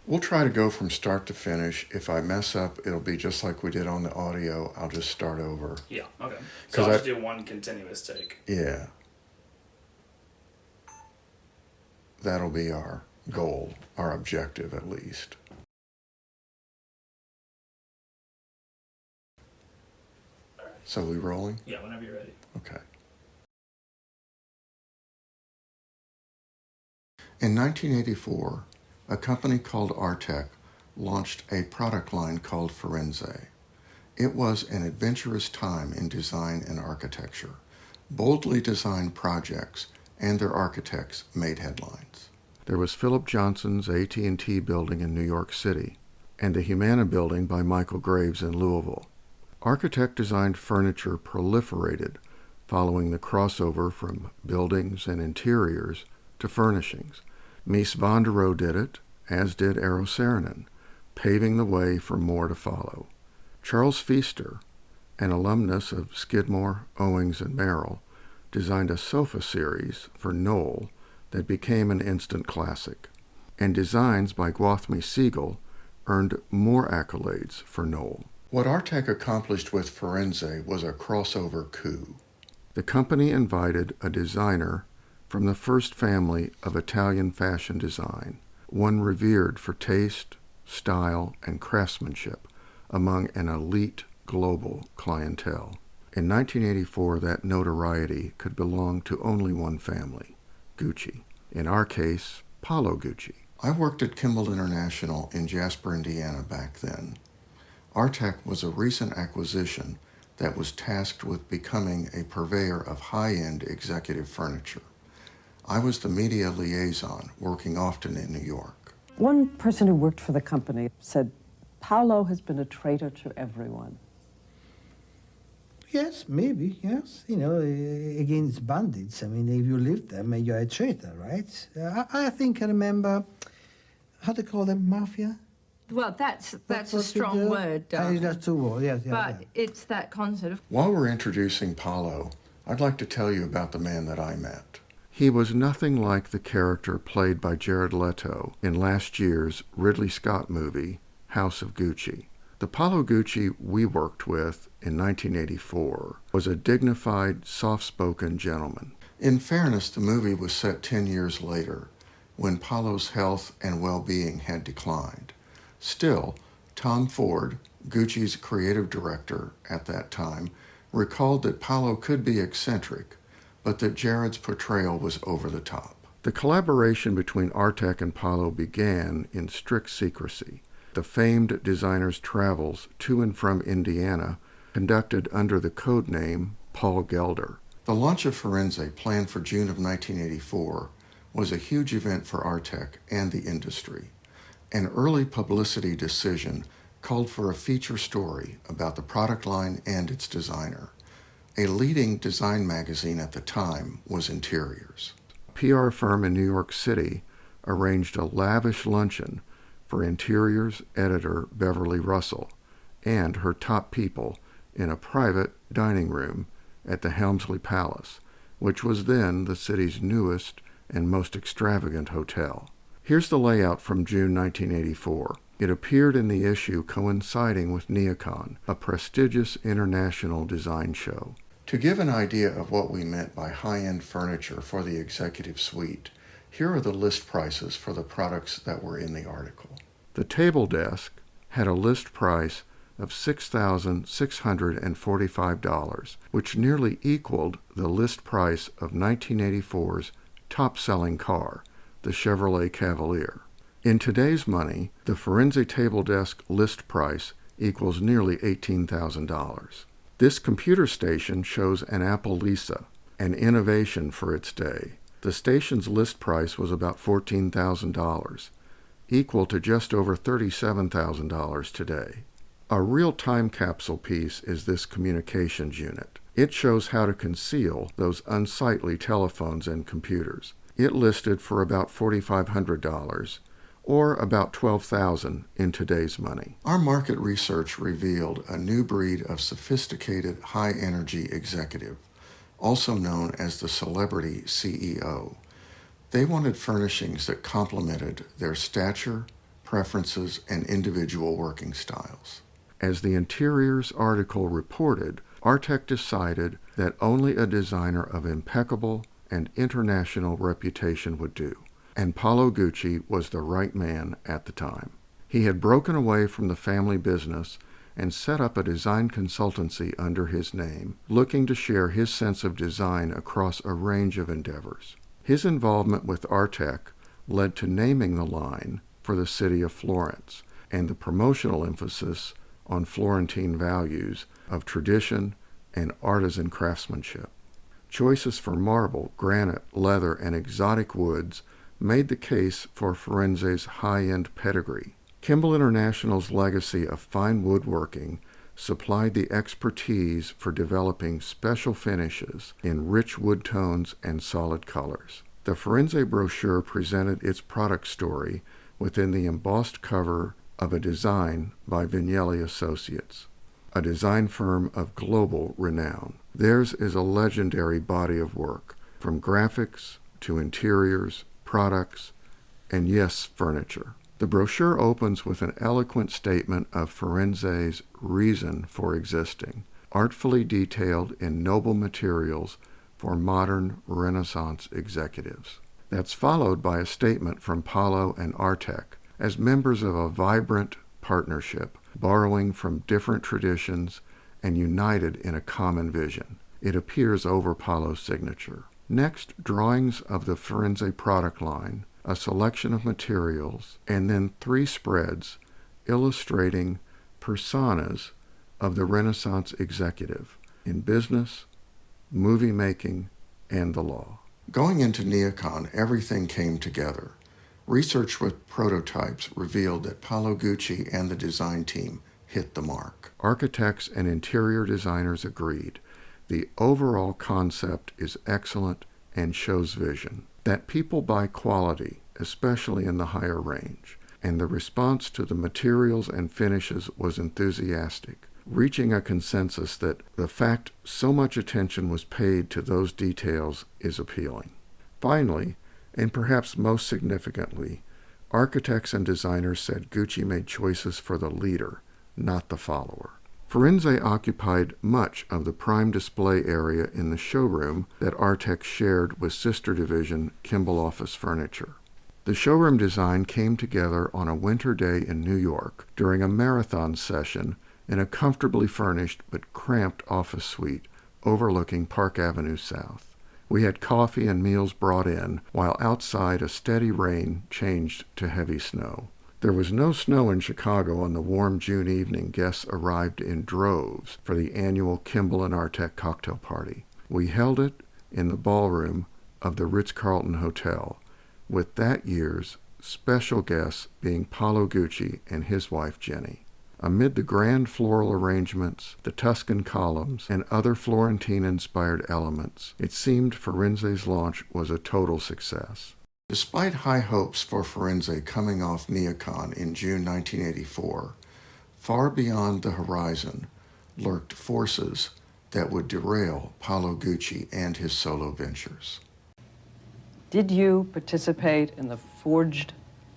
We'll try to go from start to finish. If I mess up, it'll be just like we did on the audio. I'll just start over. Yeah, okay. So I'll just do one continuous take. Yeah. That'll be our goal, our objective at least. So we rolling? Yeah, whenever you're ready. Okay. In 1984, a company called Artec launched a product line called Firenze. It was an adventurous time in design and architecture. Boldly designed projects and their architects made headlines. There was Philip Johnson's AT&T building in New York City and the Humana building by Michael Graves in Louisville. Architect-designed furniture proliferated following the crossover from buildings and interiors to furnishings. Mies van der Rohe did it, as did Eero Saarinen, paving the way for more to follow. Charles Feaster, an alumnus of Skidmore, Owings, and Merrill, designed a sofa series for Knoll that became an instant classic, and designs by Gwathmey Siegel earned more accolades for Knoll. What Artec accomplished with Firenze was a crossover coup. The company invited a designer from the first family of Italian fashion design, one revered for taste, style, and craftsmanship among an elite global clientele. In 1984, that notoriety could belong to only one family, Gucci. In our case, Paolo Gucci. I worked at Kimball International in Jasper, Indiana back then. Artec was a recent acquisition that was tasked with becoming a purveyor of high-end executive furniture. I was the media liaison, working often in New York. One person who worked for the company said, Paolo has been a traitor to everyone. Yes, maybe, yes. You know, against bandits. I mean, if you live them, you're a traitor, right? I think I remember, how to call them, mafia? Well, that's a strong word, That's two words, yes. But yeah. It's that concept of... While we're introducing Paolo, I'd like to tell you about the man that I met. He was nothing like the character played by Jared Leto in last year's Ridley Scott movie, House of Gucci. The Paolo Gucci we worked with in 1984 was a dignified, soft-spoken gentleman. In fairness, the movie was set 10 years later, when Paolo's health and well-being had declined. Still, Tom Ford, Gucci's creative director at that time, recalled that Paolo could be eccentric, but that Jared's portrayal was over the top. The collaboration between Artec and Paolo began in strict secrecy. The famed designer's travels to and from Indiana conducted under the code name Paul Gelder. The launch of Firenze, planned for June of 1984, was a huge event for Artec and the industry. An early publicity decision called for a feature story about the product line and its designer. A leading design magazine at the time was Interiors. A PR firm in New York City arranged a lavish luncheon for Interiors editor Beverly Russell and her top people in a private dining room at the Helmsley Palace, which was then the city's newest and most extravagant hotel. Here's the layout from June 1984. It appeared in the issue coinciding with NeoCon, a prestigious international design show. To give an idea of what we meant by high-end furniture for the executive suite, here are the list prices for the products that were in the article. The table desk had a list price of $6,645, which nearly equaled the list price of 1984's top-selling car, the Chevrolet Cavalier. In today's money, the Firenze table desk list price equals nearly $18,000. This computer station shows an Apple Lisa, an innovation for its day. The station's list price was about $14,000, equal to just over $37,000 today. A real time capsule piece is this communications unit. It shows how to conceal those unsightly telephones and computers. It listed for about $4,500, or about $12,000 in today's money. Our market research revealed a new breed of sophisticated high-energy executive, also known as the celebrity CEO. They wanted furnishings that complemented their stature, preferences and individual working styles. As the Interiors article reported, Artec decided that only a designer of impeccable and international reputation would do, and Paolo Gucci was the right man at the time. He had broken away from the family business and set up a design consultancy under his name, looking to share his sense of design across a range of endeavors. His involvement with Artec led to naming the line for the city of Florence and the promotional emphasis on Florentine values of tradition and artisan craftsmanship. Choices for marble, granite, leather, and exotic woods made the case for Firenze's high-end pedigree. Kimball International's legacy of fine woodworking supplied the expertise for developing special finishes in rich wood tones and solid colors. The Firenze brochure presented its product story within the embossed cover of a design by Vignelli Associates, a design firm of global renown. Theirs is a legendary body of work, from graphics to interiors, products, and yes, furniture. The brochure opens with an eloquent statement of Firenze's reason for existing, artfully detailed in noble materials for modern Renaissance executives. That's followed by a statement from Paolo and Artec as members of a vibrant partnership, borrowing from different traditions and united in a common vision. It appears over Paolo's signature. Next, drawings of the Firenze product line, a selection of materials, and then 3 spreads illustrating personas of the Renaissance executive in business, movie making, and the law. Going into Neocon, everything came together. Research with prototypes revealed that Paolo Gucci and the design team hit the mark. Architects and interior designers agreed. The overall concept is excellent and shows vision. That people buy quality, especially in the higher range, and the response to the materials and finishes was enthusiastic, reaching a consensus that the fact so much attention was paid to those details is appealing. Finally, and perhaps most significantly, architects and designers said Gucci made choices for the leader, not the follower. Firenze occupied much of the prime display area in the showroom that Artec shared with sister division Kimball Office Furniture. The showroom design came together on a winter day in New York during a marathon session in a comfortably furnished but cramped office suite overlooking Park Avenue South. We had coffee and meals brought in, while outside a steady rain changed to heavy snow. There was no snow in Chicago on the warm June evening guests arrived in droves for the annual Kimball and Artec cocktail party. We held it in the ballroom of the Ritz-Carlton Hotel, with that year's special guests being Paolo Gucci and his wife Jenny. Amid the grand floral arrangements, the Tuscan columns, and other Florentine-inspired elements, it seemed Firenze's launch was a total success. Despite high hopes for Firenze coming off Neocon in June 1984, far beyond the horizon lurked forces that would derail Paolo Gucci and his solo ventures. Did you participate in the forged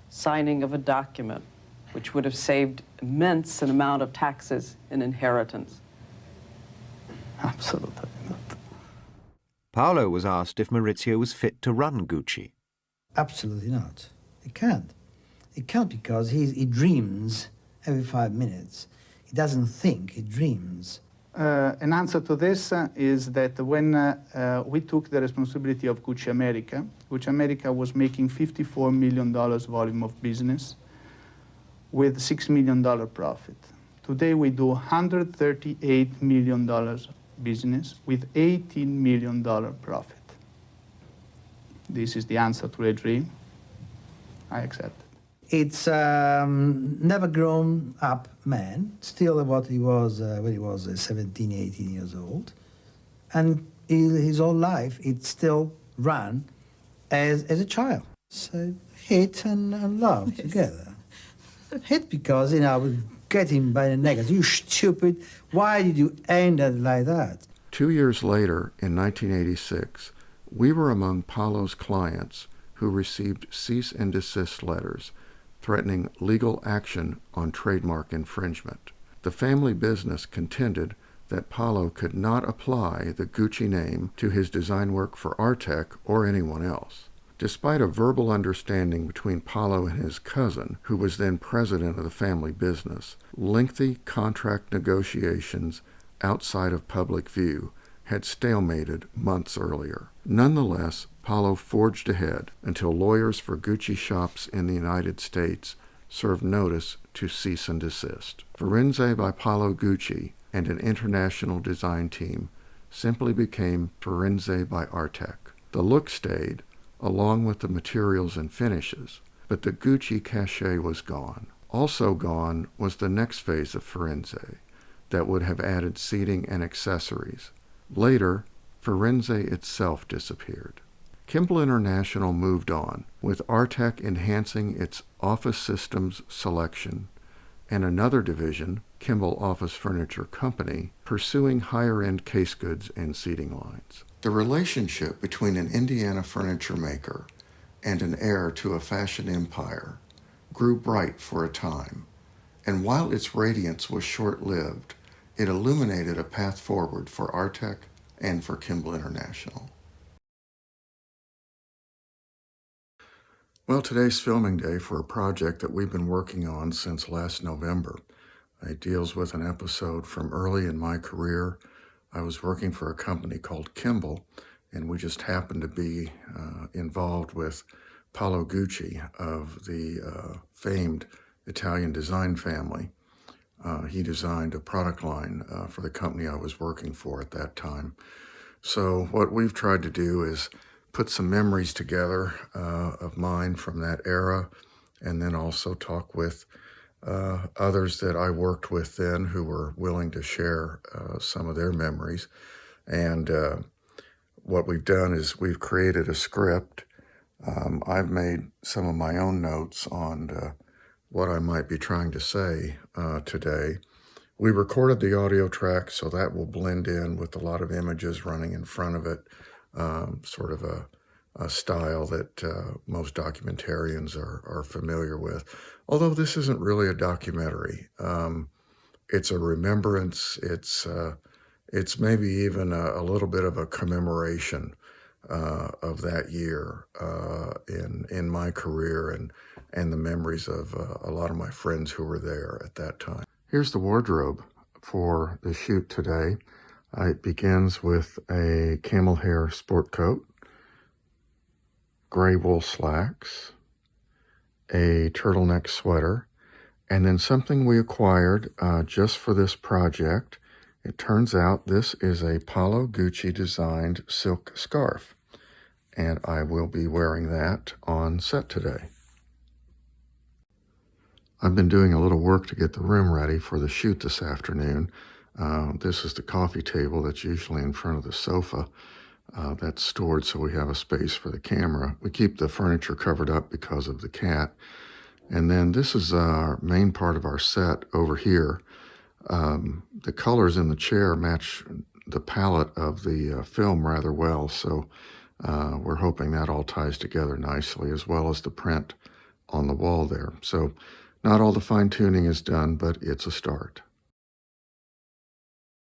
signing of a document which would have saved immense an amount of taxes in inheritance? Absolutely not. Paolo was asked if Maurizio was fit to run Gucci. Absolutely not. He can't. He can't because he dreams every 5 minutes. He doesn't think, he dreams. An answer to this is that when we took the responsibility of Gucci America was making $54 million volume of business with $6 million profit. Today we do $138 million business with $18 million profit. This is the answer to a dream. I accept it. It's never grown up man, still what he was when he was 17, 18 years old. And his whole life, it still ran as a child. So hate and love together. Hate because, I would get him by the neck. You stupid, why did you end it like that? 2 years later, in 1986, we were among Paolo's clients who received cease and desist letters threatening legal action on trademark infringement. The family business contended that Paolo could not apply the Gucci name to his design work for Artec or anyone else. Despite a verbal understanding between Paolo and his cousin, who was then president of the family business, lengthy contract negotiations outside of public view had stalemated months earlier. Nonetheless, Paolo forged ahead until lawyers for Gucci shops in the United States served notice to cease and desist. Firenze by Paolo Gucci and an international design team simply became Firenze by Artec. The look stayed, along with the materials and finishes, but the Gucci cachet was gone. Also gone was the next phase of Firenze that would have added seating and accessories. Later, Firenze itself disappeared. Kimball International moved on, with Artec enhancing its office systems selection, and another division, Kimball Office Furniture Company, pursuing higher-end case goods and seating lines. The relationship between an Indiana furniture maker and an heir to a fashion empire grew bright for a time, and while its radiance was short-lived, it illuminated a path forward for Artec and for Kimball International. Well, today's filming day for a project that we've been working on since last November. It deals with an episode from early in my career. I was working for a company called Kimball, and we just happened to be involved with Paolo Gucci of the famed Italian design family. He designed a product line for the company I was working for at that time. So what we've tried to do is put some memories together of mine from that era, and then also talk with others that I worked with then who were willing to share some of their memories. And what we've done is we've created a script. I've made some of my own notes on what I might be trying to say today. We recorded the audio track, so that will blend in with a lot of images running in front of it, sort of a style that most documentarians are familiar with. Although this isn't really a documentary. It's a remembrance. It's maybe even a little bit of a commemoration of that year in my career and the memories of a lot of my friends who were there at that time. Here's the wardrobe for the shoot today. It begins with a camel hair sport coat, gray wool slacks, a turtleneck sweater, and then something we acquired just for this project. It turns out this is a Paolo Gucci designed silk scarf, and I will be wearing that on set today. I've been doing a little work to get the room ready for the shoot this afternoon. This is the coffee table that's usually in front of the sofa. That's stored so we have a space for the camera. We keep the furniture covered up because of the cat. And then this is our main part of our set over here. The colors in the chair match the palette of the film rather well, so we're hoping that all ties together nicely, as well as the print on the wall there. So not all the fine-tuning is done, but it's a start.